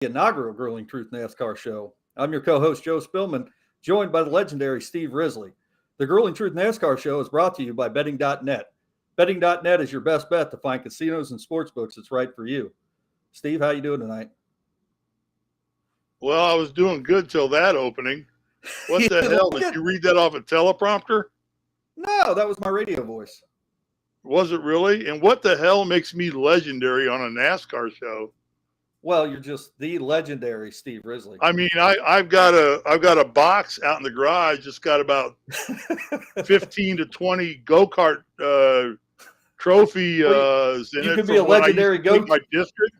inaugural Grueling Truth NASCAR show. I'm your co-host, Joe Spillman, joined by the legendary Steve Risley. The Grueling Truth NASCAR show is brought to you by Betting.net. Betting.net is your best bet to find casinos and sportsbooks that's right for you. Steve, how you doing tonight? Well, I was doing good till that opening. What the hell? Did you read that off a teleprompter? No, that was my radio voice. Was it really? And what the hell makes me legendary on a NASCAR show? Well, you're just the legendary Steve Risley. I mean, I've got a box out in the garage. It's got about 15 to 20 go-kart trophy in it. You could be a legendary go-kart. My district.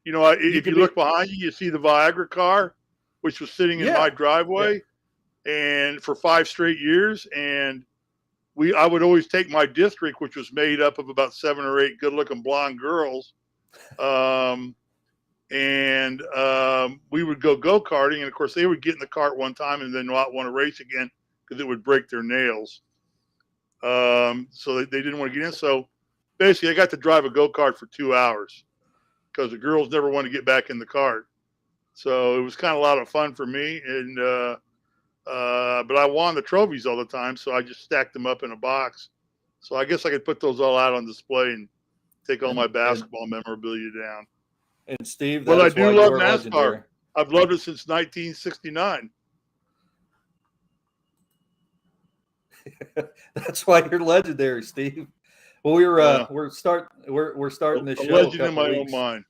You know, if you look behind you, you see the Viagra car, which was sitting in my driveway, and for 5 straight years. And I would always take my district, which was made up of about 7 or 8 good-looking blonde girls, and we would go-karting. And, of course, they would get in the cart one time and then not want to race again because it would break their nails. So they didn't want to get in. So, basically, I got to drive a go-kart for 2 hours because the girls never wanted to get back in the cart. So it was kind of a lot of fun for me. And but I won the trophies all the time, so I just stacked them up in a box. So I guess I could put those all out on display and take all my basketball memorabilia down. And Steve, but I do love NASCAR. Legendary. I've loved it since 1969. That's why you're legendary, Steve. Well, we're starting this show. A legend in my own mind.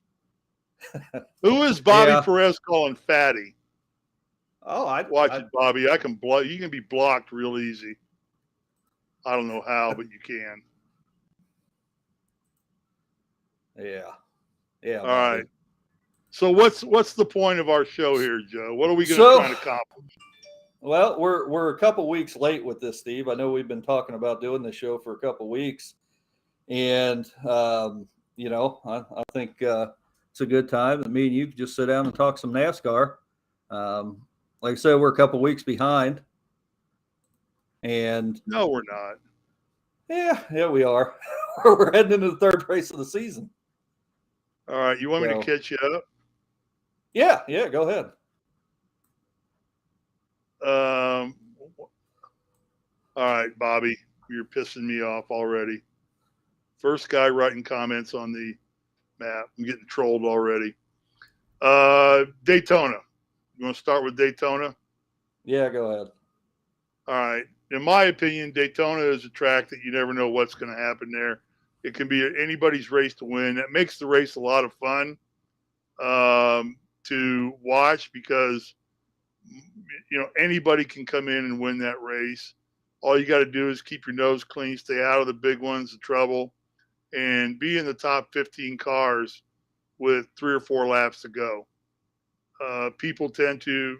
Who is Bobby Perez calling fatty? Oh, watch it, Bobby. You can be blocked real easy. I don't know how, but you can. Yeah. All right. So what's the point of our show here, Joe? What are we going to try to accomplish? Well, we're a couple weeks late with this, Steve. I know we've been talking about doing this show for a couple weeks, and I think it's a good time that me and you can just sit down and talk some NASCAR. Like I said, we're a couple weeks behind, and no, we're not. Yeah, we are. We're heading into the third race of the season. All right, you want me to catch you up? Yeah, go ahead. All right, Bobby, you're pissing me off already. First guy writing comments on the map. I'm getting trolled already. Daytona. You want to start with Daytona? Yeah, go ahead. All right. In my opinion, Daytona is a track that you never know what's going to happen there. It can be anybody's race to win. That makes the race a lot of fun to watch because, anybody can come in and win that race. All you got to do is keep your nose clean, stay out of the big ones, the trouble, and be in the top 15 cars with 3 or 4 laps to go. People tend to,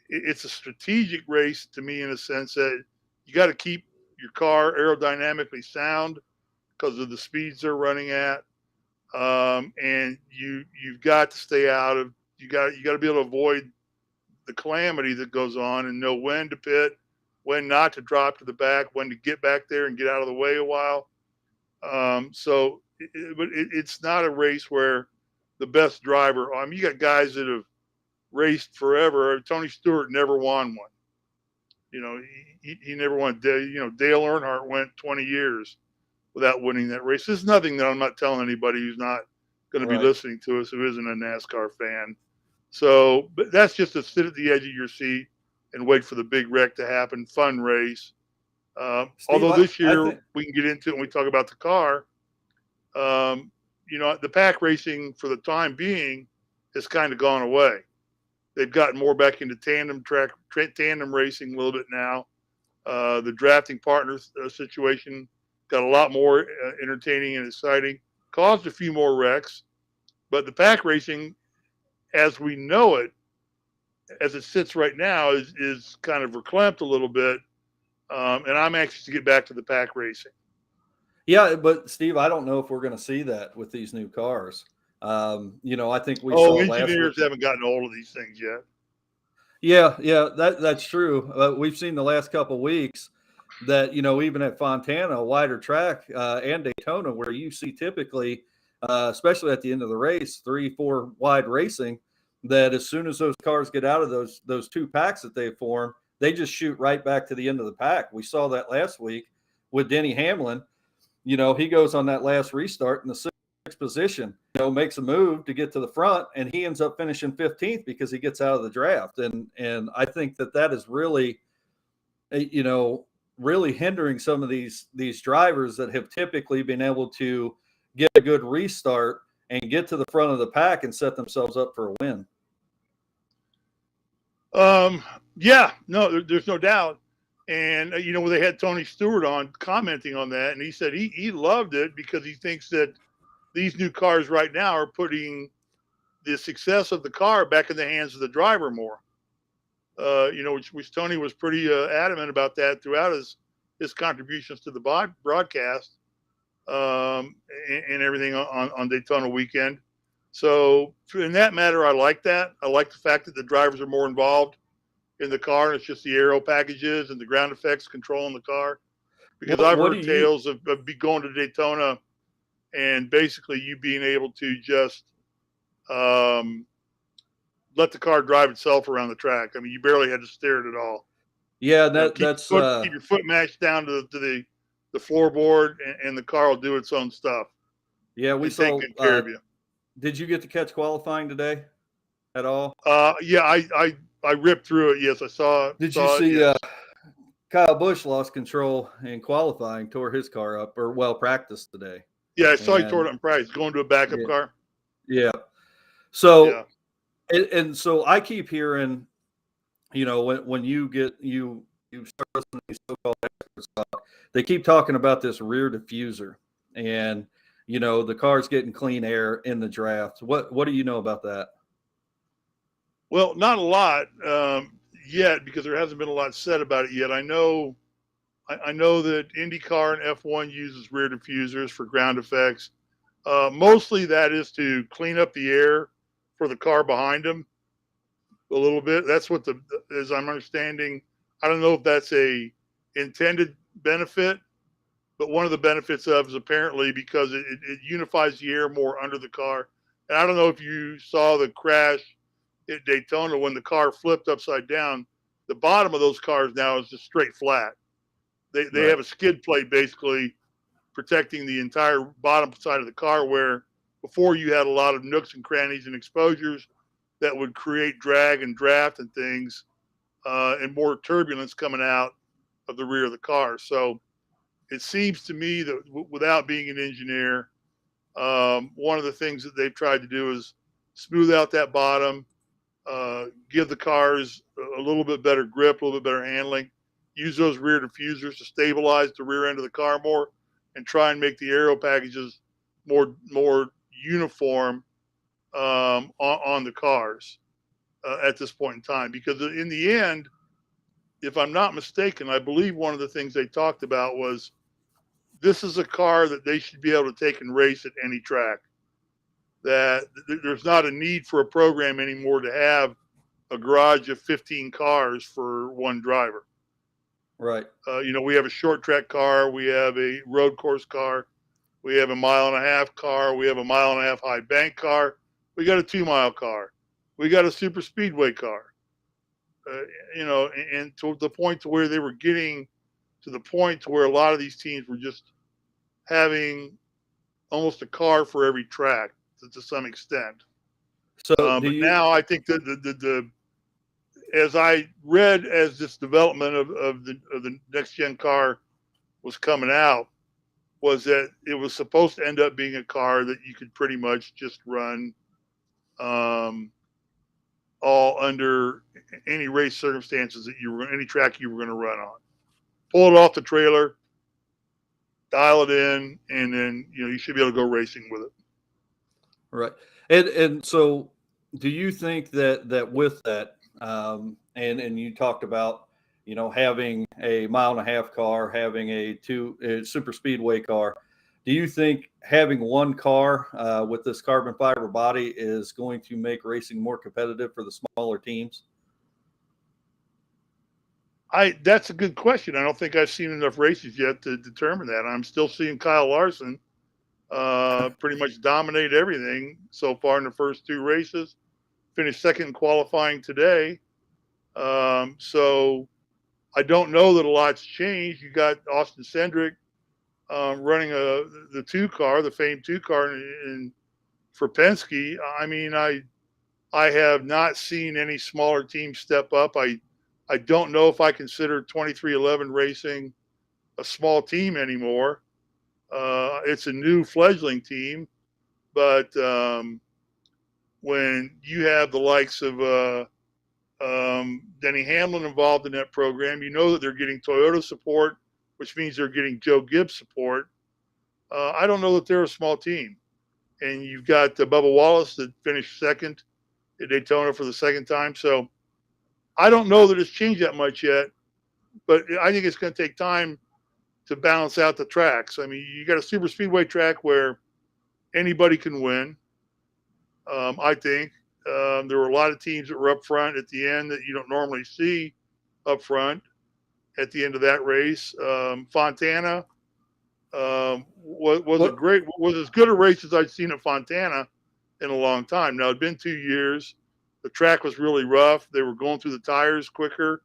it's a strategic race to me in a sense that you got to keep your car aerodynamically sound because of the speeds they're running at. And you've got to stay out of, you got to be able to avoid the calamity that goes on and know when to pit, when not to drop to the back, when to get back there and get out of the way a while. But it's not a race where the best driver, you got guys that have raced forever. Tony Stewart never won one. He never won. Dale Earnhardt went 20 years without winning that race. This is nothing that I'm not telling anybody who's not going to be listening to us who isn't a NASCAR fan. So, but that's just to sit at the edge of your seat and wait for the big wreck to happen. Fun race. Steve, although this year we can get into it when we talk about the car. The pack racing for the time being has kind of gone away. They've gotten more back into tandem racing a little bit now. The drafting partners situation got a lot more entertaining and exciting, caused a few more wrecks, but the pack racing, as we know it, as it sits right now, is kind of verklempt a little bit, and I'm anxious to get back to the pack racing. Yeah, but Steve, I don't know if we're going to see that with these new cars. I think we saw engineers haven't gotten hold of these things yet. Yeah, that's true. We've seen the last couple of weeks that, even at Fontana, a wider track, and Daytona, where you see typically especially at the end of the race, 3-4 wide racing, that as soon as those cars get out of those two packs that they form, they just shoot right back to the end of the pack. We saw that last week with Denny Hamlin. He goes on that last restart in the sixth position, makes a move to get to the front, and he ends up finishing 15th because he gets out of the draft. And I think that is really, really hindering some of these drivers that have typically been able to get a good restart and get to the front of the pack and set themselves up for a win. Yeah, no, there's no doubt. And, they had Tony Stewart on commenting on that, and he said he loved it because he thinks that these new cars right now are putting the success of the car back in the hands of the driver more. Which Tony was pretty adamant about that throughout his contributions to the broadcast and everything on Daytona weekend. So in that matter, I like that. I like the fact that the drivers are more involved in the car, and it's just the aero packages and the ground effects controlling the car. Because I've heard tales of going to Daytona and basically you being able to just let the car drive itself around the track. I mean, you barely had to steer it at all. Yeah, keep your foot mashed down to the floorboard, and the car will do its own stuff. Yeah, we saw. Take good care of you. Did you get to catch qualifying today at all? Yeah, I ripped through it. Yes, I saw. Did you see? Yes. Kyle Busch lost control in qualifying, tore his car up, or practiced today. Yeah, I saw he tore it up in practice, going to a backup car. Yeah. So, and so I keep hearing, when you start listening to these so-called experts talk, they keep talking about this rear diffuser, and the car's getting clean air in the draft. What do you know about that? Well, not a lot yet, because there hasn't been a lot said about it yet. I know that IndyCar and F1 uses rear diffusers for ground effects. Mostly that is to clean up the air for the car behind them a little bit. That's what as I'm understanding. I don't know if that's a intended benefit, but one of the benefits of is apparently because it unifies the air more under the car. And I don't know if you saw the crash at Daytona when the car flipped upside down. The bottom of those cars now is just straight flat. They have a skid plate basically protecting the entire bottom side of the car, where before you had a lot of nooks and crannies and exposures that would create drag and draft and things, and more turbulence coming out of the rear of the car. So it seems to me that without being an engineer, one of the things that they've tried to do is smooth out that bottom, give the cars a little bit better grip, a little bit better handling, use those rear diffusers to stabilize the rear end of the car more, and try and make the aero packages more uniform on the cars at this point in time. Because in the end, if I'm not mistaken, I believe one of the things they talked about was this is a car that they should be able to take and race at any track. That there's not a need for a program anymore to have a garage of 15 cars for one driver. Right. We have a short track car. We have a road course car. We have a 1.5 mile car. We have a 1.5 mile high bank car. We got a 2 mile car. We got a super speedway car. And to the point to where they were getting to the point to where a lot of these teams were just having almost a car for every track to some extent. So but now I think that the as I read as this development of the next gen car was coming out, was that it was supposed to end up being a car that you could pretty much just run all under any race circumstances that any track you were going to run on. Pull it off the trailer, dial it in, and then you should be able to go racing with it. Right. And so do you think that with that, and you talked about, having a 1.5 mile car, having a super speedway car, do you think having one car with this carbon fiber body is going to make racing more competitive for the smaller teams? That's a good question. I don't think I've seen enough races yet to determine that. I'm still seeing Kyle Larson Pretty much dominated everything so far in the first 2 races. Finished second in qualifying today. So I don't know that a lot's changed. You got Austin Cindric running the 2 car, the famed 2 car for Penske. I mean, I have not seen any smaller teams step up. I don't know if I consider 2311 Racing a small team anymore. It's a new fledgling team, but when you have the likes of Denny Hamlin involved in that program, you know that they're getting Toyota support, which means they're getting Joe Gibbs support. I don't know that they're a small team. And you've got Bubba Wallace that finished second at Daytona for the second time. So I don't know that it's changed that much yet, but I think it's going to take time to balance out the tracks. I mean, you got a super speedway track where anybody can win. I think there were a lot of teams that were up front at the end that you don't normally see up front at the end of that race. Fontana was as good a race as I'd seen at Fontana in a long time. Now, it'd been 2 years. The track was really rough. They were going through the tires quicker,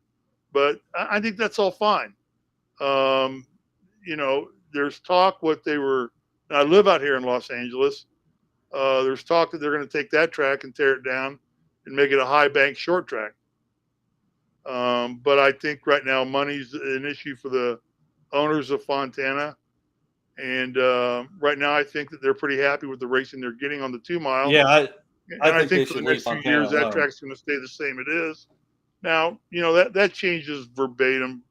but I think that's all fine. You know, there's talk and I live out here in Los Angeles. There's talk that they're going to take that track and tear it down and make it a high bank short track. But I think right now money's an issue for the owners of Fontana. And right now I think that they're pretty happy with the racing they're getting on the 2 mile. Yeah, I think for the next few years, that track's going to stay the same it is. Now, you know, that changes verbatim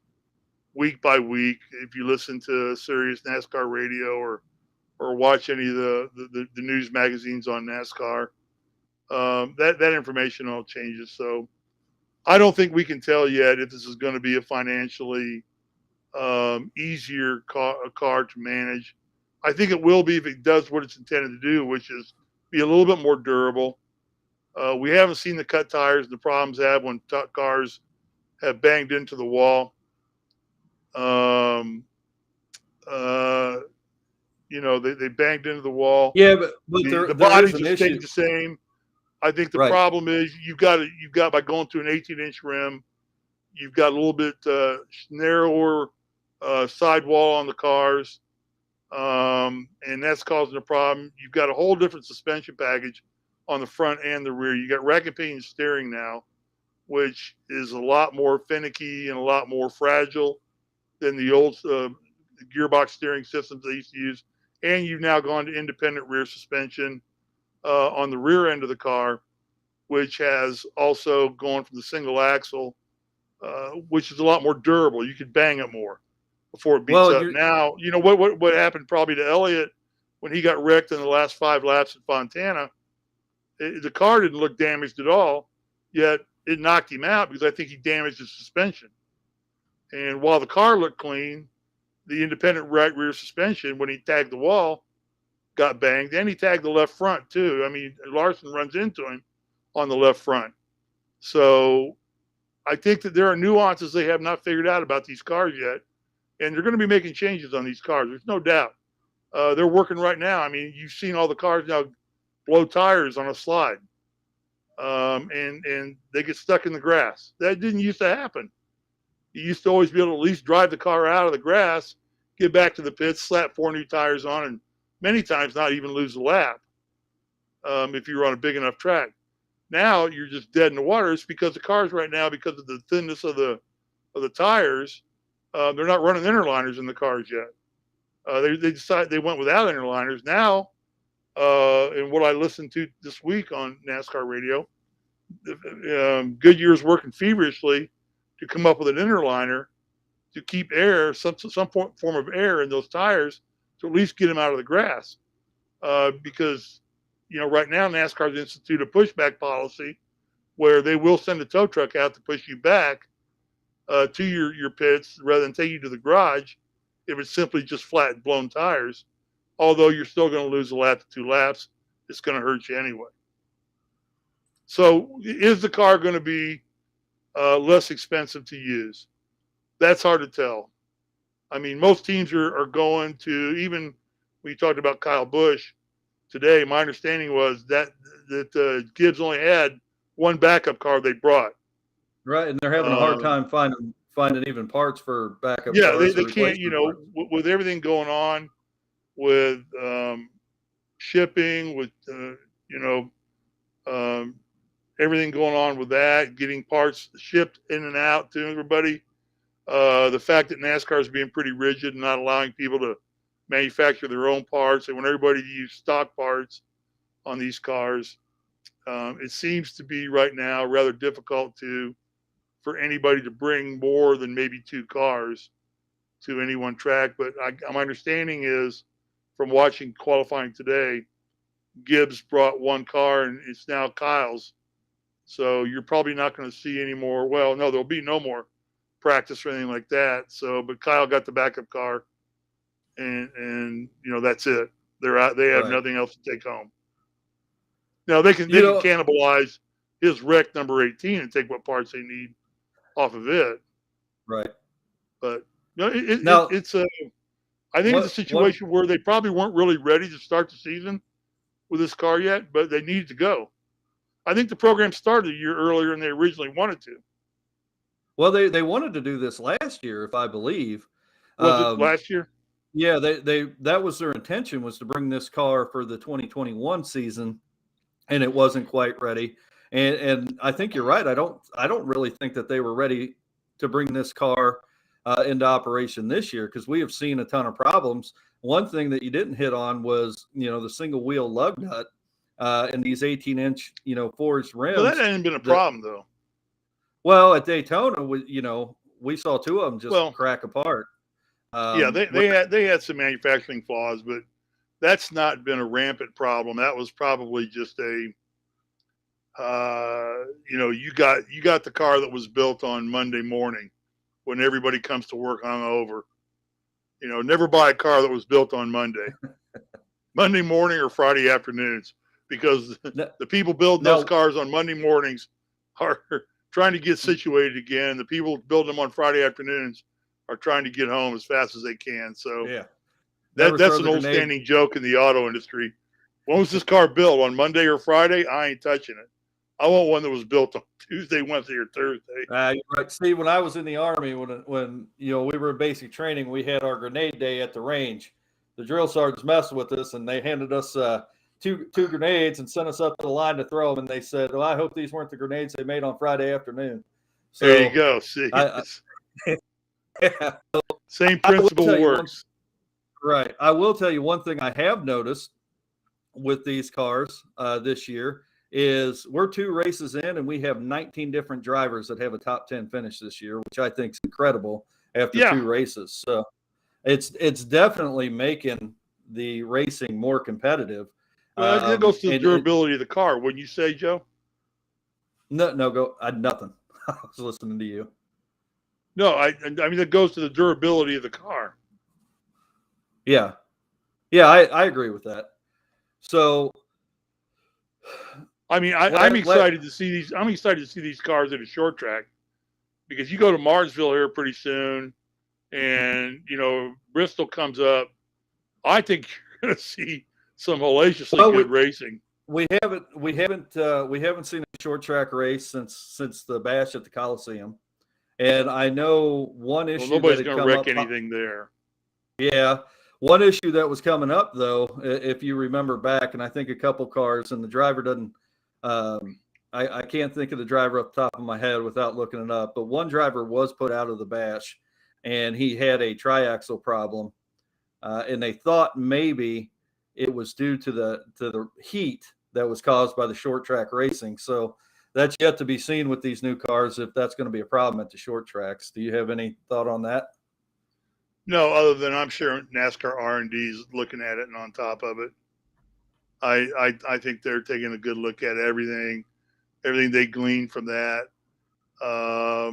week by week. If you listen to Sirius NASCAR radio or watch any of the news magazines on NASCAR, that information all changes. So I don't think we can tell yet if this is going to be a financially easier car to manage. I think it will be if it does what it's intended to do, which is be a little bit more durable. We haven't seen the cut tires and the problems have when cars have banged into the wall. You know, they banged into the wall. Yeah, but the bodies have stayed the same. I think the problem is you've got by going to an 18-inch rim, you've got a little bit narrower sidewall on the cars, and that's causing a problem. You've got a whole different suspension package on the front and the rear. You got rack and pinion steering now, which is a lot more finicky and a lot more fragile than the old gearbox steering systems they used to use. And you've now gone to independent rear suspension on the rear end of the car, which has also gone from the single axle, which is a lot more durable. You could bang it more before it beats up. Now, you know what happened probably to Elliott when he got wrecked in the last 5 laps at Fontana. The car didn't look damaged at all, yet it knocked him out because I think he damaged his suspension. And while the car looked clean, the independent right rear suspension, when he tagged the wall, got banged. And he tagged the left front, too. I mean, Larson runs into him on the left front. So I think that there are nuances they have not figured out about these cars yet. And they're going to be making changes on these cars. There's no doubt. They're working right now. I mean, you've seen all the cars now blow tires on a slide. And they get stuck in the grass. That didn't used to happen. You used to always be able to at least drive the car out of the grass, get back to the pits, slap 4 new tires on, and many times not even lose a lap if you were on a big enough track. Now you're just dead in the water. It's because the cars right now, because of the thinness of the tires, they're not running interliners in the cars yet. They decided they went without interliners. Now, and what I listened to this week on NASCAR radio, Goodyear's working feverishly to come up with an interliner to keep air, some form of air in those tires to at least get them out of the grass. Because, you know, right now NASCAR's instituted a pushback policy where they will send a tow truck out to push you back to your pits rather than take you to the garage if it's simply just flat blown tires. Although you're still going to lose a lap to 2 laps, it's going to hurt you anyway. So is the car going to be less expensive to use? That's hard to tell. I mean, most teams are going to, even we talked about Kyle Busch today. My understanding was that Gibbs only had one backup car they brought. Right, and they're having a hard time finding even parts for backup yeah, cars. they can't, with everything going on with shipping, with everything going on with that, getting parts shipped in and out to everybody. The fact that NASCAR is being pretty rigid and not allowing people to manufacture their own parts, and when everybody use stock parts on these cars, it seems to be right now rather difficult for anybody to bring more than maybe 2 cars to any one track. But my understanding is, from watching qualifying today, Gibbs brought 1 car, and it's now Kyle's. So you're probably not going to see any more. Well, no, there'll be no more practice or anything like that. So, but Kyle got the backup car, and that's it. They're out. They have nothing else to take home. Now they can cannibalize his wreck number 18 and take what parts they need off of it. Right. But it's I think it's a situation where they probably weren't really ready to start the season with this car yet, but they needed to go. I think the program started a year earlier than they originally wanted to. Well, they wanted to do this last year, if I believe. Was it last year? Yeah, that was their intention, was to bring this car for the 2021 season, and it wasn't quite ready. And I think you're right. I don't really think that they were ready to bring this car into operation this year, because we have seen a ton of problems. One thing that you didn't hit on was the single wheel lug nut and these 18-inch forged rims. Well, that hadn't been a problem though. Well, at Daytona, we saw 2 of them just crack apart. They had some manufacturing flaws, but that's not been a rampant problem. That was probably just a you got the car that was built on Monday morning when everybody comes to work hungover. Never buy a car that was built on Monday morning or Friday afternoons, because the people building those cars on Monday mornings are trying to get situated again. The people building them on Friday afternoons are trying to get home as fast as they can. So that's an old standing joke in the auto industry. When was this car built? On Monday or Friday? I ain't touching it. I want one that was built on Tuesday, Wednesday, or Thursday. Right. See, when I was in the Army, when we were in basic training, we had our grenade day at the range. The drill sergeants messed with us, and they handed us two grenades and sent us up to the line to throw them. And they said, "Well, I hope these weren't the grenades they made on Friday afternoon." So there you go. See, same principle works. Right. I will tell you one thing I have noticed with these cars this year is we're 2 races in, and we have 19 different drivers that have a top 10 finish this year, which I think is incredible after 2 races. So it's definitely making the racing more competitive. Well, it goes to the durability of the car, wouldn't you say, Joe? No, nothing. I was listening to you. No, I mean, it goes to the durability of the car. Yeah, I agree with that. So, I mean, I'm excited to see these. I'm excited to see these cars at a short track, because you go to Martinsville here pretty soon, and Bristol comes up. I think you're going to see some hellaciously good racing. We haven't seen a short track race since the bash at the Coliseum, and I know one issue. Well, nobody's going to wreck anything there. Yeah. One issue that was coming up, though, if you remember back, and I think a couple cars, and the driver doesn't, I can't think of the driver off the top of my head without looking it up, but one driver was put out of the bash, and he had a triaxle problem, and they thought maybe it was due to the heat that was caused by the short track racing. So that's yet to be seen with these new cars, if that's going to be a problem at the short tracks. Do you have any thought on that? No, other than I'm sure NASCAR R&D is looking at it and on top of it. I think they're taking a good look at everything they glean from that. I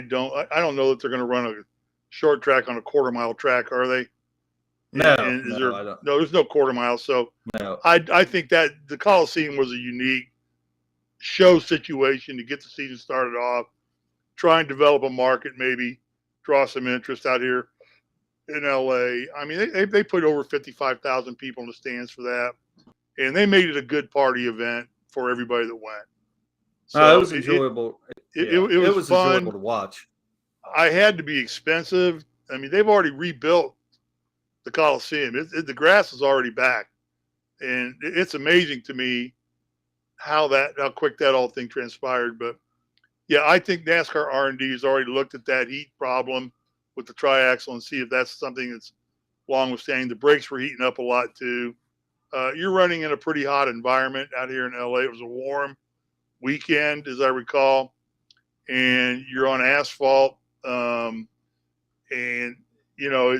don't know that they're going to run a short track on a quarter-mile track, are they? No, I don't. No, there's no quarter mile. So no. I think that the Coliseum was a unique show situation to get the season started off. Try and develop a market, maybe draw some interest out here in LA. I mean, they put over 55,000 people in the stands for that, and they made it a good party event for everybody that went. So it was enjoyable. It was fun. Enjoyable to watch. I had to be expensive. I mean, they've already rebuilt the Coliseum. The grass is already back, and it's amazing to me how quick that whole thing transpired. But yeah, I think NASCAR R&D has already looked at that heat problem with the triaxle and see if that's something that's long withstanding. The brakes were heating up a lot too. You're running in a pretty hot environment out here in LA. It was a warm weekend, as I recall, and you're on asphalt. And you know,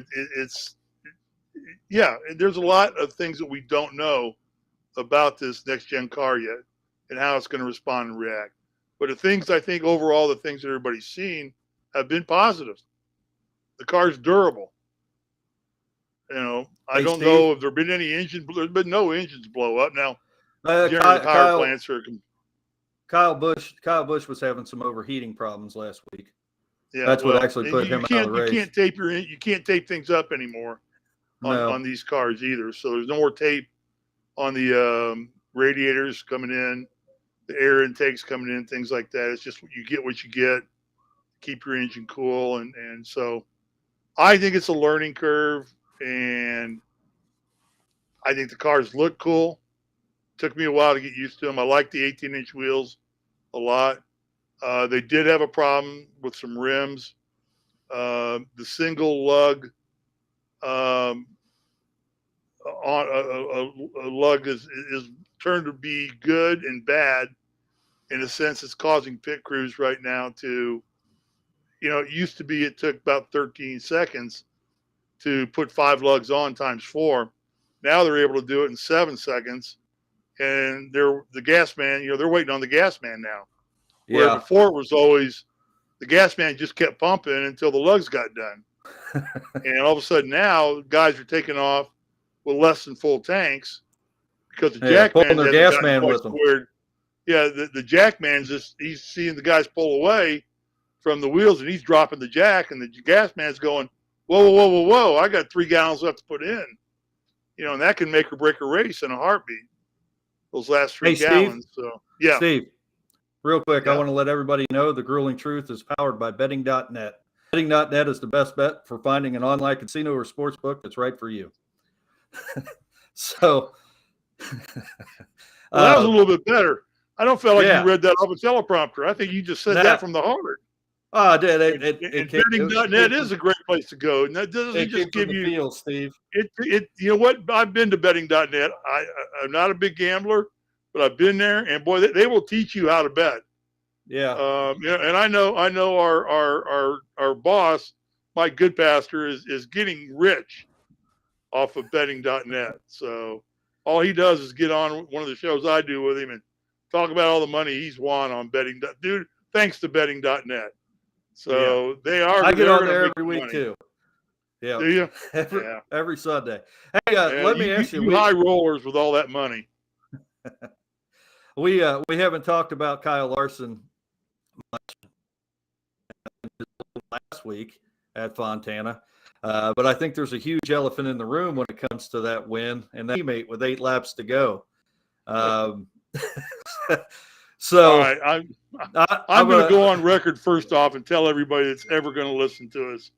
there's a lot of things that we don't know about this next gen car yet and how it's going to respond and react. But the things I think overall, the things that everybody's seen have been positive. The car's durable. You know, I don't know if there's been any there's been no engines blow up. Now, generally the power plants are. Kyle Busch was having some overheating problems last week. Yeah, that's what actually put him out of the race. You can't tape things up anymore on these cars either. So there's no more tape on the radiators coming in, the air intakes coming in, things like that. It's just you get what you get. Keep your engine cool, and so I think it's a learning curve, and I think the cars look cool. Took me a while to get used to them. I like the 18-inch wheels a lot. They did have a problem with some rims. The single lug on a lug is turned to be good and bad. In a sense, it's causing pit crews right now to, you know, it used to be it took about 13 seconds to put 5 lugs on times 4. Now they're able to do it in 7 seconds. And the gas man, you know, they're waiting on the gas man now. Where before it was always the gas man just kept pumping until the lugs got done. And all of a sudden now guys are taking off with less than full tanks because the jack man their gas man with them. Yeah, the jack man's he's seeing the guys pull away from the wheels and he's dropping the jack, and the gas man's going, whoa, I got 3 gallons left to put in. You know, and that can make or break a race in a heartbeat. Those last 3 gallons. Steve, so yeah. Steve, real quick, I want to let everybody know the Grueling Truth is powered by betting.net. Betting.net is the best bet for finding an online casino or sports book that's right for you. So that was a little bit better. I don't feel like you read that off a teleprompter. I think you just said that from the heart. Oh, I did. Betting.net is a great place to go. And that doesn't just give you feel, Steve. You know what? I've been to betting.net. I'm not a big gambler, but I've been there, and boy, they will teach you how to bet. Yeah. You know, and I know our boss, Mike Goodpaster, is getting rich off of betting.net. So all he does is get on one of the shows I do with him and talk about all the money he's won on betting. Dude, thanks to betting.net. So they are. I get on there every week too. Yeah. Do you? Every Sunday. Hey, let me ask you. You high rollers with all that money. We haven't talked about Kyle Larson much last week at Fontana, but I think there's a huge elephant in the room when it comes to that win and that teammate with 8 laps to go. So all right, I'm going to go on record first off and tell everybody that's ever going to listen to us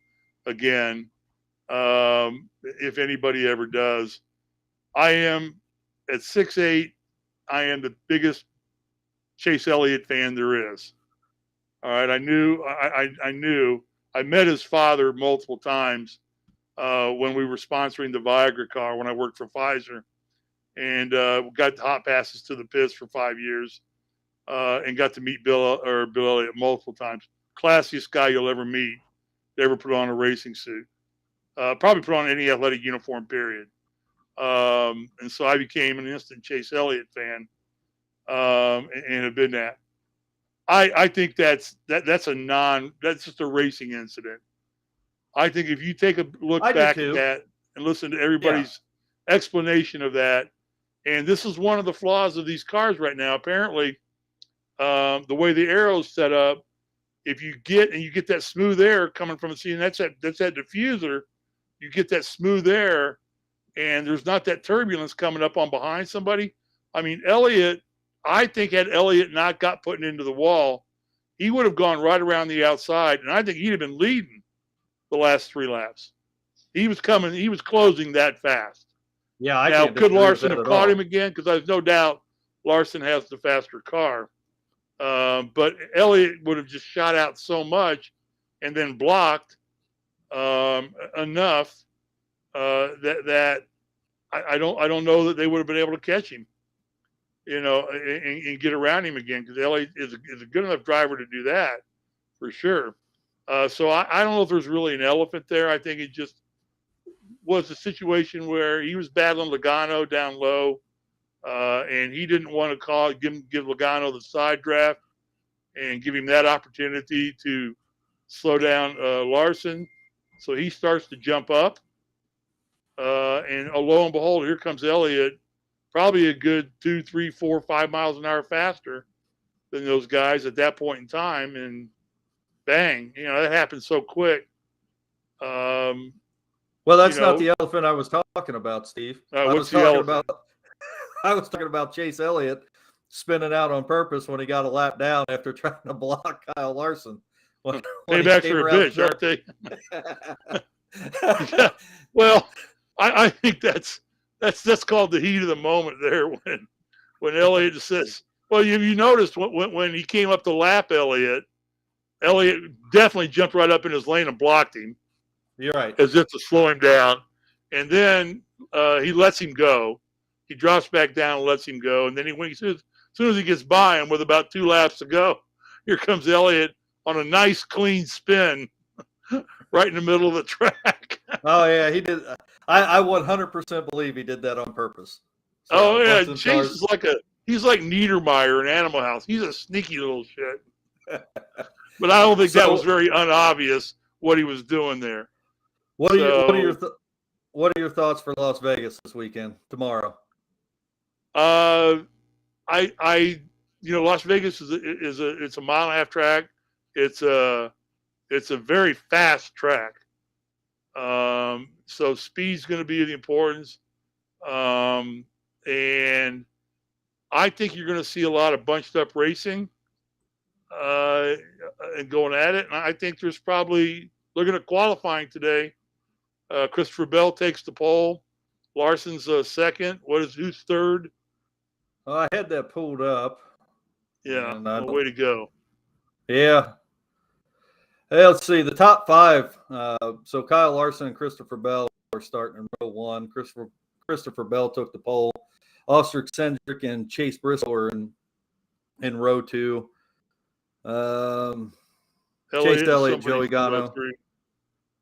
again, if anybody ever does, I am at 6'8". I am the biggest Chase Elliott fan there is. All right, I knew. I met his father multiple times when we were sponsoring the Viagra car when I worked for Pfizer, and got hot passes to the pits for 5 years. And got to meet Bill Elliott multiple times. Classiest guy you'll ever meet. Ever put on a racing suit. Probably put on any athletic uniform, period. And so I became an instant Chase Elliott fan, and have been that. I think that's just a racing incident. I think if you take a look back at that and listen to everybody's explanation of that, and this is one of the flaws of these cars right now. Apparently, the way the aero's set up, if you get that smooth air coming from the scene, that's that diffuser you get that smooth air, and there's not that turbulence coming up on behind somebody. I mean, Elliott, I think had Elliott not got put into the wall, he would have gone right around the outside, and I think he'd have been leading the last 3 laps. He was closing that fast. Yeah, I now, can't could disagree with Larson that have at caught all. him again? Because there's no doubt Larson has the faster car. But Elliott would have just shot out so much and then blocked enough that I don't know that they would have been able to catch him, and get around him again, because Elliott is a good enough driver to do that for sure. So I don't know if there's really an elephant there. I think it just was a situation where he was battling Logano down low, and he didn't want to give Logano the side draft and give him that opportunity to slow down Larson. So he starts to jump up, and lo and behold, here comes Elliott, probably a good 2, 3, 4, 5 miles an hour faster than those guys at that point in time, and bang, that happened so quick. Well, that's not the elephant I was talking about, Steve. I was talking about Chase Elliott spinning out on purpose when he got a lap down after trying to block Kyle Larson. Paybacks are a bitch, aren't they? Yeah. Well, I think that's called the heat of the moment there when Elliott says, well, you noticed when he came up to lap Elliott definitely jumped right up in his lane and blocked him. You're right. As if to slow him down. And then he lets him go. He drops back down and lets him go. And then as soon as he gets by him with about 2 laps to go, here comes Elliott on a nice, clean spin right in the middle of the track. Oh, yeah, he did. I 100% believe he did that on purpose. So, yeah, Chase is he's like Niedermeyer in Animal House. He's a sneaky little shit. But I don't think that was very unobvious what he was doing there. What are your thoughts for Las Vegas this weekend, tomorrow? Las Vegas it's a 1.5 mile track. It's a very fast track. So speed's going to be the importance. And I think you're going to see a lot of bunched up racing, and going at it. And I think there's probably, looking at qualifying today, Christopher Bell takes the pole. Larson's second. Who's third? Oh, I had that pulled up. Yeah, way to go. Yeah. Hey, let's see. The top 5. So Kyle Larson and Christopher Bell are starting in row 1. Christopher Bell took the pole. Oster Cendric and Chase Briscoe are in row 2. Chase Elliott, Joey Logano.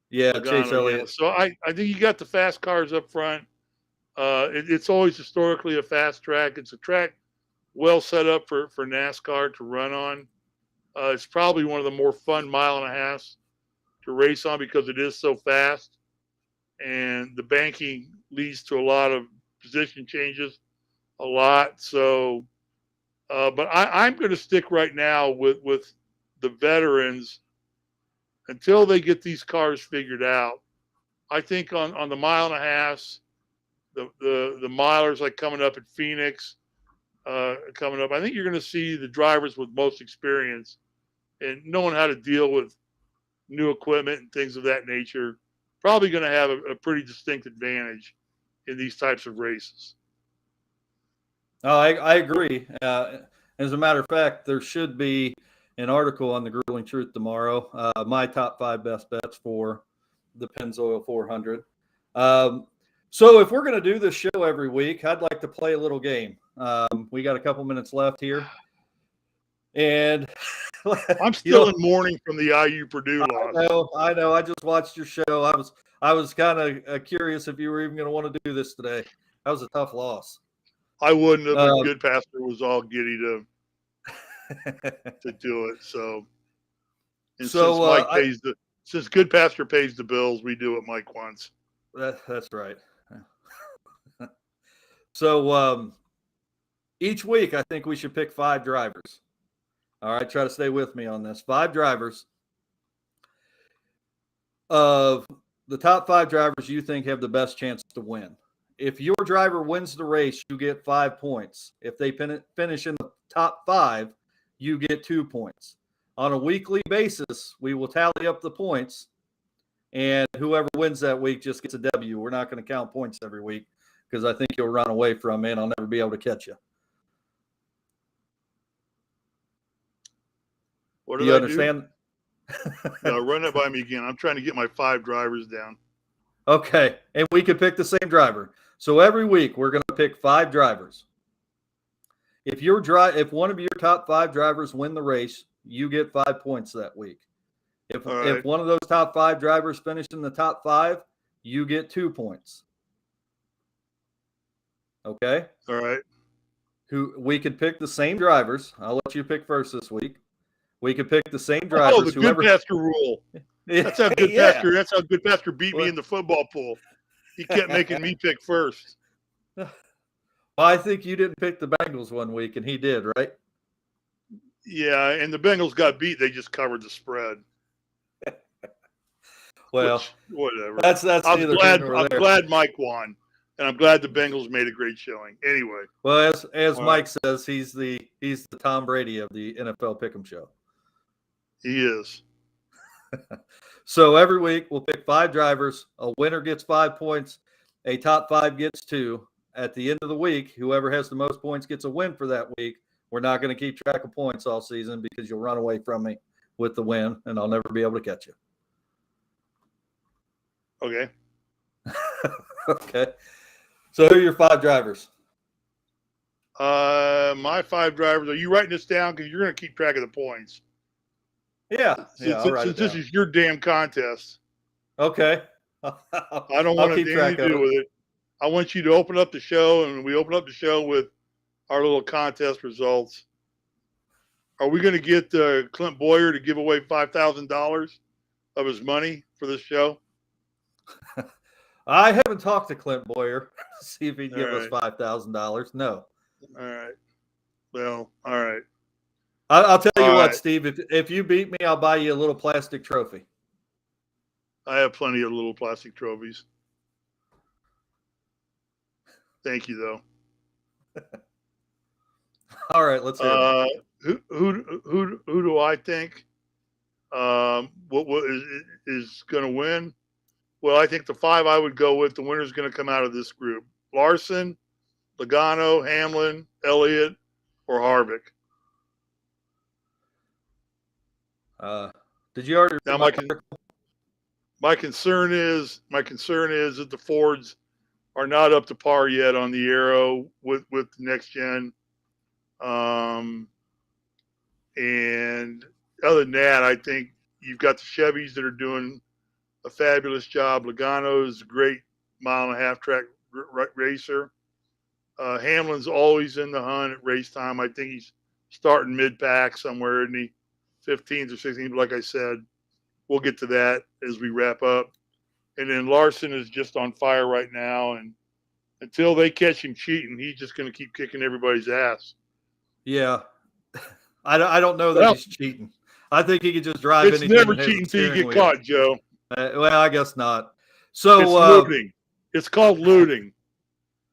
Yeah, Logano, Chase Elliott. Yeah. So I think you got the fast cars up front. It's always historically a fast track. It's a track well set up for NASCAR to run on. It's probably one of the more fun 1.5 miles to race on because it is so fast. And the banking leads to a lot of position changes, a lot. So, but I'm going to stick right now with the veterans until they get these cars figured out. I think on the 1.5 miles, the milers like coming up at Phoenix, coming up, I think you're going to see the drivers with most experience and knowing how to deal with new equipment and things of that nature, probably going to have a pretty distinct advantage in these types of races. Oh, I agree. As a matter of fact, there should be an article on the Grueling Truth tomorrow. My top 5 best bets for the Pennzoil 400. So if we're going to do this show every week, I'd like to play a little game. We got a couple minutes left here. And I'm still in mourning from the IU Purdue loss. I know. I just watched your show. I was kind of curious if you were even going to want to do this today. That was a tough loss. I wouldn't have. A good pastor was all giddy to do it. So, since good pastor pays the bills, we do what Mike wants. That's right. So each week, I think we should pick 5 drivers. All right, try to stay with me on this. 5 drivers of the top 5 drivers you think have the best chance to win. If your driver wins the race, you get 5 points. If they finish in the top 5, you get 2 points. On a weekly basis, we will tally up the points, and whoever wins that week just gets a W. We're not going to count points every week because I think you'll run away from me and I'll never be able to catch you. What Do did you I understand? No, run that by me again. I'm trying to get my 5 drivers down. Okay, and we could pick the same driver. So every week we're going to pick 5 drivers. If one of your top 5 drivers win the race, you get 5 points that week. If one of those top 5 drivers finish in the top 5, you get 2 points. Okay? All right. We could pick the same drivers. I'll let you pick first this week. We could pick the same drivers. Oh, the good pastor rule. That's how good pastor. That's how good pastor beat me in the football pool. He kept making me pick first. Well, I think you didn't pick the Bengals one week, and he did, right? Yeah, and the Bengals got beat. They just covered the spread. Well, whatever. That's I'm glad Mike won, and I'm glad the Bengals made a great showing. Anyway. Well, as Mike says, he's the Tom Brady of the NFL Pick'em Show. He is. So every week we'll pick 5 drivers. A winner gets 5 points. A top 5 gets 2. At the end of the week, whoever has the most points gets a win for that week. We're not going to keep track of points all season because you'll run away from me with the win, and I'll never be able to catch you. Okay. Okay. So who are your 5 drivers? My 5 drivers. Are you writing this down? Because you're going to keep track of the points. Yeah. Since this is your damn contest. Okay. I don't want anything to do with it. I want you to open up the show, and we open up the show with our little contest results. Are we going to get Clint Boyer to give away $5,000 of his money for this show? I haven't talked to Clint Boyer to see if he'd give us $5,000. No. All right. Well, all right. I'll tell you what, Steve. If you beat me, I'll buy you a little plastic trophy. I have plenty of little plastic trophies. Thank you, though. All right, let's hear it. Who do I think what is going to win? Well, I think the 5 I would go with, the winner is going to come out of this group: Larson, Logano, Hamlin, Elliott, or Harvick. Did you already? Now my concern is that the Fords are not up to par yet on the Aero with the next gen. And other than that, I think you've got the Chevys that are doing a fabulous job. Logano is a great 1.5-mile track racer. Hamlin's always in the hunt at race time. I think he's starting mid-pack somewhere in the 15th or 16th. But like I said, we'll get to that as we wrap up. And then Larson is just on fire right now. And until they catch him cheating, he's just going to keep kicking everybody's ass. Yeah. I don't know that he's cheating. I think he could just drive anything. It's never cheating until you get caught, Joe. Well, I guess not. So it's looting. It's called looting.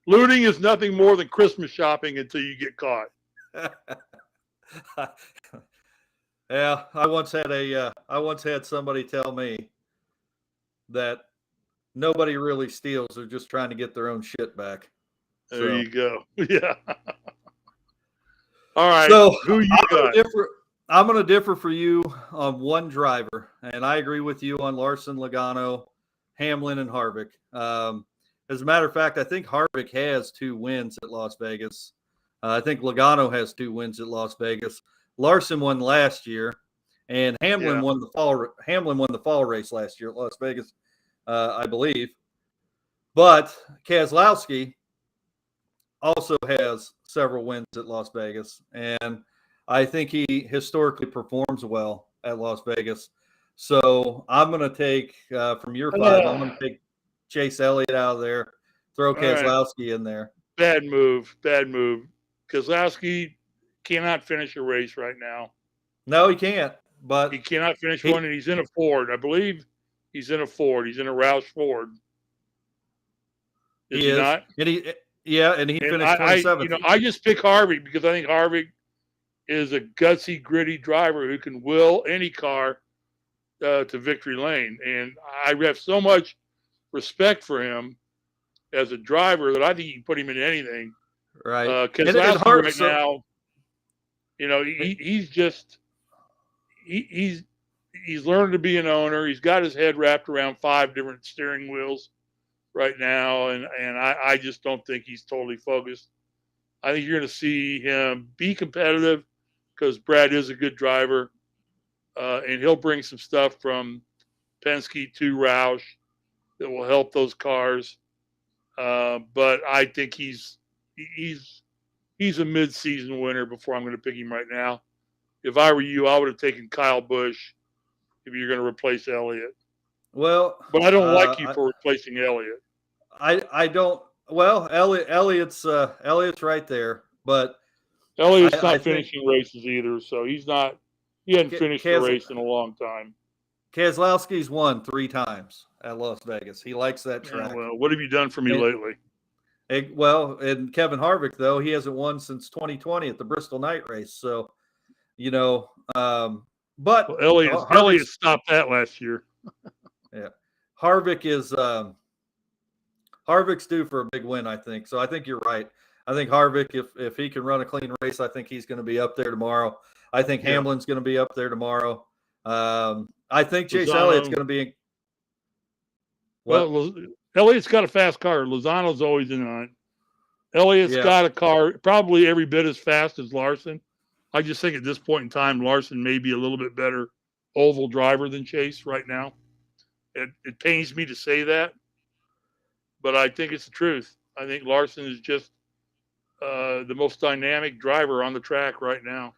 Looting is nothing more than Christmas shopping until you get caught. Yeah, I once had somebody tell me that nobody really steals; they're just trying to get their own shit back. There you go. Yeah. All right. So who you got? I'm going to differ for you on one driver, and I agree with you on Larson, Logano, Hamlin, and Harvick. As a matter of fact, I think Harvick has 2 wins at Las Vegas. I think Logano has 2 wins at Las Vegas. Larson won last year, and Hamlin won the fall. Hamlin won the fall race last year at Las Vegas, I believe. But Keselowski also has several wins at Las Vegas, and I think he historically performs well at Las Vegas. So I'm going to take from your 5. I'm going to take Chase Elliott out of there, throw Keselowski in there. Bad move. Keselowski cannot finish a race right now. No, he can't. But he cannot finish one, and he's in a Ford. I believe He's in a Ford. He's in a Roush Ford. Is He he is, not? and he And finished 27th. I just pick Harvick because I think Harvick is a gutsy, gritty driver who can will any car to victory lane. And I have so much respect for him as a driver that I think you can put him in anything. Right. And Keselowski Hart, right so now, he's learned to be an owner. He's got his head wrapped around 5 different steering wheels right now, and I just don't think he's totally focused. I think you're going to see him be competitive because Brad is a good driver, and he'll bring some stuff from Penske to Roush that will help those cars. But I think he's a mid-season winner before I'm going to pick him right now. If I were you, I would have taken Kyle Busch if you're going to replace Elliott. well, But I don't like you for replacing Elliott. I don't. Well, Elliott's right there, but Elliott's I not think finishing races either, so he hadn't finished a race in a long time. Keselowski's won 3 times at Las Vegas. He likes that track. Yeah, well, what have you done for me lately? And Kevin Harvick, though, he hasn't won since 2020 at the Bristol Night Race. So, but Elliott stopped that last year. Yeah, Harvick's due for a big win, I think. So I think you're right. I think Harvick, if he can run a clean race, I think he's going to be up there tomorrow. I think Hamlin's going to be up there tomorrow. I think Chase Elliott's going to be. Well, Elliott's got a fast car. Lozano's always in on it. Elliott's got a car probably every bit as fast as Larson. I just think at this point in time, Larson may be a little bit better oval driver than Chase right now. It pains me to say that, but I think it's the truth. I think Larson is just the most dynamic driver on the track right now.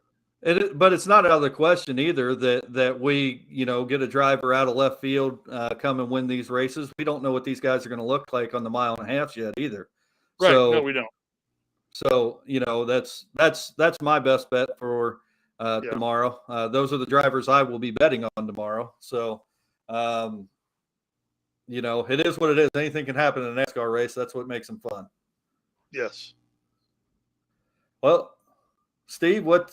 But it's not out of the question either that we, get a driver out of left field, come and win these races. We don't know what these guys are going to look like on the mile and a half yet either. Right. So, no, we don't. So, that's my best bet for tomorrow. Those are the drivers I will be betting on tomorrow. So, it is what it is. Anything can happen in a NASCAR race. That's what makes them fun. Yes. Well, Steve, what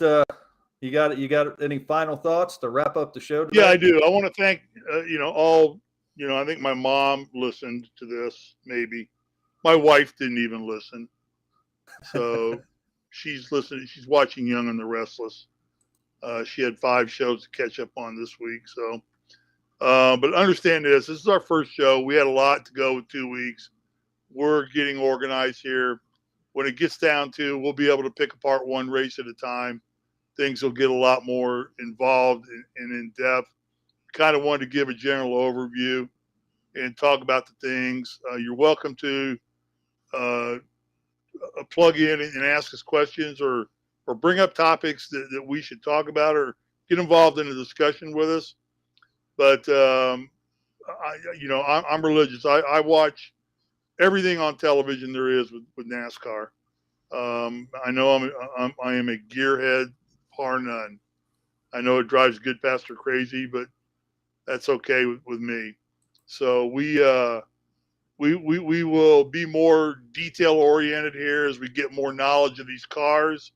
you got any final thoughts to wrap up the show today? Yeah, I do. I want to thank I think my mom listened to this, maybe. My wife didn't even listen. So she's listening. She's watching Young and the Restless. She had 5 shows to catch up on this week. So but understand this is our first show. We had a lot to go with 2 weeks. We're getting organized here. When it gets down to, we'll be able to pick apart one race at a time. Things will get a lot more involved and in depth. Kind of wanted to give a general overview and talk about the things. You're welcome to plug in and ask us questions or bring up topics that we should talk about or get involved in a discussion with us. But I'm religious. I watch everything on television there is with NASCAR. I know I am a gearhead, par none. I know it drives Good Pastor crazy, but that's okay with me. So we will be more detail oriented here as we get more knowledge of these cars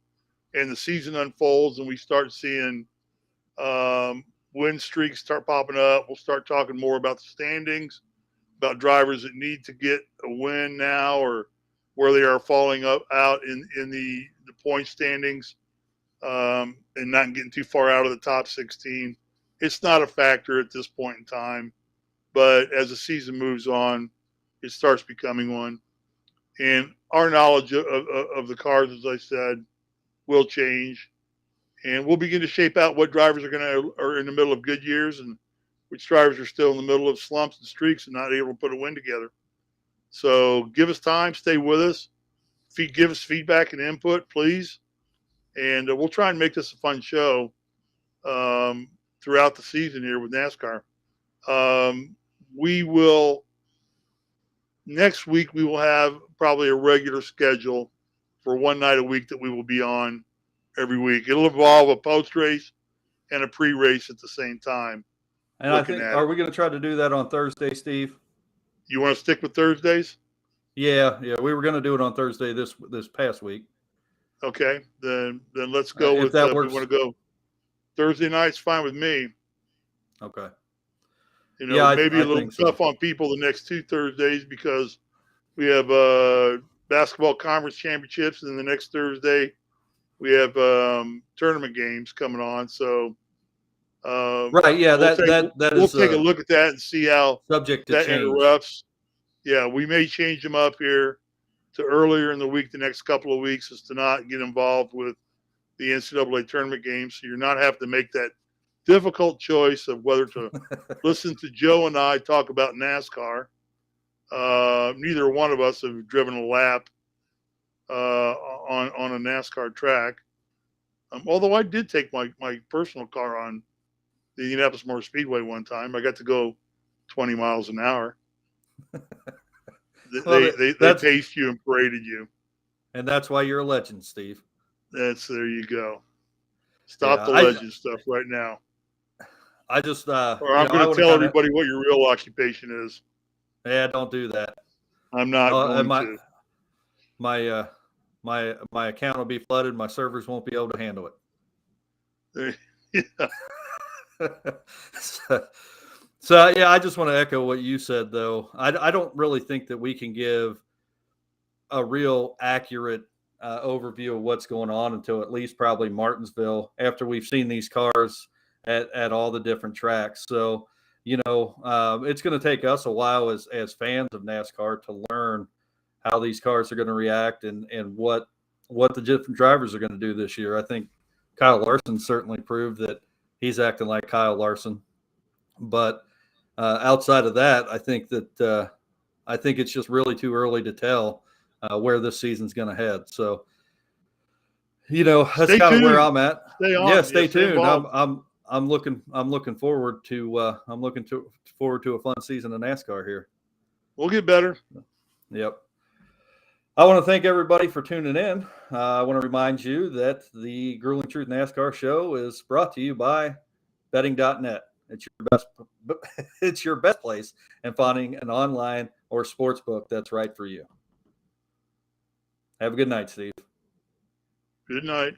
and the season unfolds and we start seeing win streaks start popping up. We'll start talking more about the standings, about drivers that need to get a win now or where they are falling out in the point standings and not getting too far out of the top 16. It's not a factor at this point in time, but as the season moves on, it starts becoming one. And our knowledge of the cars, as I said, will change. And we'll begin to shape out what drivers are in the middle of good years and which drivers are still in the middle of slumps and streaks and not able to put a win together. So give us time, stay with us, give us feedback and input, please. And we'll try and make this a fun show throughout the season here with NASCAR. Next week, we will have probably a regular schedule for one night a week that we will be on every week. It'll involve a post-race and a pre-race at the same time. And I think, are we going to try to do that on Thursday, Steve? You want to stick with Thursdays? Yeah. We were going to do it on Thursday this past week. Okay, then let's go with that if we works. want to go Thursday night's fine with me. Okay. Maybe a little tough on people the next 2 Thursdays because we have basketball conference championships, and the next Thursday we have tournament games coming on. So, right, yeah, we'll take a look at that and see how subject to that change. interrupts. Yeah, we may change them up here to earlier in the week, the next couple of weeks, is to not get involved with the NCAA tournament games. So you're not having to make that difficult choice of whether to listen to Joe and I talk about NASCAR. Neither one of us have driven a lap on a NASCAR track. Although I did take my personal car on the Indianapolis Motor Speedway one time. I got to go 20 miles an hour. They paced you and paraded you. And that's why you're a legend, Steve. There you go. Stop the legend stuff right now. I just or I'm going to tell everybody what your real occupation is. Yeah, don't do that. I'm not going to. My account will be flooded. My servers won't be able to handle it. Yeah. So yeah, I just want to echo what you said, though. I don't really think that we can give a real accurate overview of what's going on until at least probably Martinsville, after we've seen these cars at all the different tracks. So, it's going to take us a while as fans of NASCAR to learn how these cars are going to react and what the different drivers are going to do this year. I think Kyle Larson certainly proved that he's acting like Kyle Larson. But outside of that, I think it's just really too early to tell where this season's going to head. So, that's kind of where I'm at. Stay tuned. I'm looking forward to a fun season of NASCAR here. We'll get better. Yep. I want to thank everybody for tuning in. I want to remind you that the Grueling Truth NASCAR show is brought to you by betting.net. It's your best place in finding an online or sports book that's right for you. Have a good night, Steve. Good night.